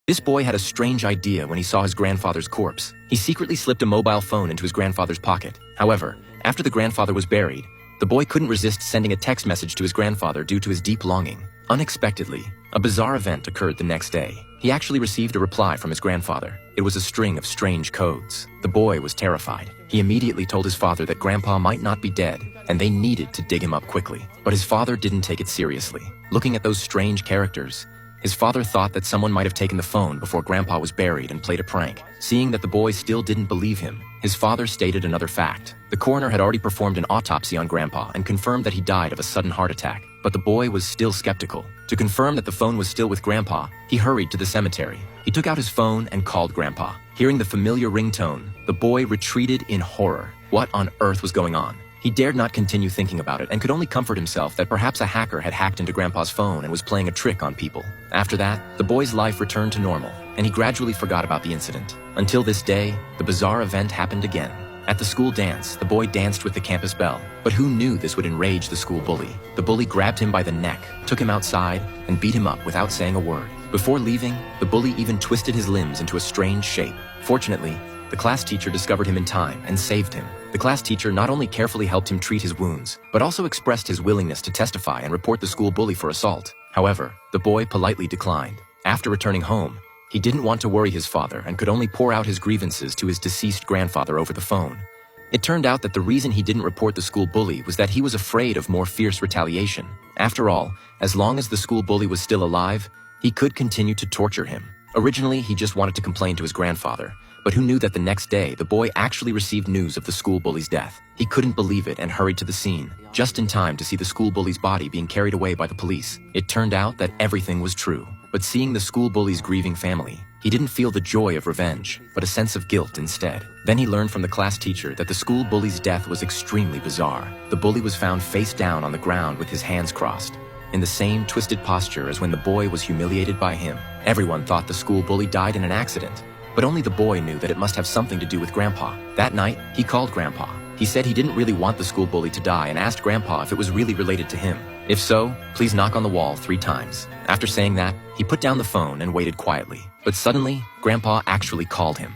This boy had a strange idea when he saw his grandfather's corpse. He secretly slipped a mobile phone into his grandfather's pocket. However, after the grandfather was buried, the boy couldn't resist sending a text message to his grandfather due to his deep longing. Unexpectedly, a bizarre event occurred the next day. He actually received a reply from his grandfather. It was a string of strange codes. The boy was terrified. He immediately told his father that Grandpa might not be dead, and they needed to dig him up quickly. But his father didn't take it seriously. Looking at those strange characters, his father thought that someone might have taken the phone before Grandpa was buried and played a prank. Seeing that the boy still didn't believe him, his father stated another fact. The coroner had already performed an autopsy on Grandpa and confirmed that he died of a sudden heart attack. But the boy was still skeptical. To confirm that the phone was still with Grandpa, he hurried to the cemetery. He took out his phone and called Grandpa. Hearing the familiar ringtone, the boy retreated in horror. What on earth was going on? He dared not continue thinking about it and could only comfort himself that perhaps a hacker had hacked into Grandpa's phone and was playing a trick on people. After that, the boy's life returned to normal, and he gradually forgot about the incident. Until this day, the bizarre event happened again. At the school dance, the boy danced with the campus belle. But who knew this would enrage the school bully? The bully grabbed him by the neck, took him outside, and beat him up without saying a word. Before leaving, the bully even twisted his limbs into a strange shape. Fortunately, the class teacher discovered him in time and saved him. The class teacher not only carefully helped him treat his wounds, but also expressed his willingness to testify and report the school bully for assault. However, the boy politely declined. After returning home, he didn't want to worry his father and could only pour out his grievances to his deceased grandfather over the phone. It turned out that the reason he didn't report the school bully was that he was afraid of more fierce retaliation. After all, as long as the school bully was still alive, he could continue to torture him. Originally, he just wanted to complain to his grandfather, but who knew that the next day, the boy actually received news of the school bully's death. He couldn't believe it and hurried to the scene, just in time to see the school bully's body being carried away by the police. It turned out that everything was true. But seeing the school bully's grieving family, he didn't feel the joy of revenge, but a sense of guilt instead. Then he learned from the class teacher that the school bully's death was extremely bizarre. The bully was found face down on the ground with his hands crossed, in the same twisted posture as when the boy was humiliated by him. Everyone thought the school bully died in an accident, but only the boy knew that it must have something to do with Grandpa. That night, he called Grandpa. He said he didn't really want the school bully to die and asked Grandpa if it was really related to him. If so, please knock on the wall 3 times. After saying that, he put down the phone and waited quietly. But suddenly, Grandpa actually called him.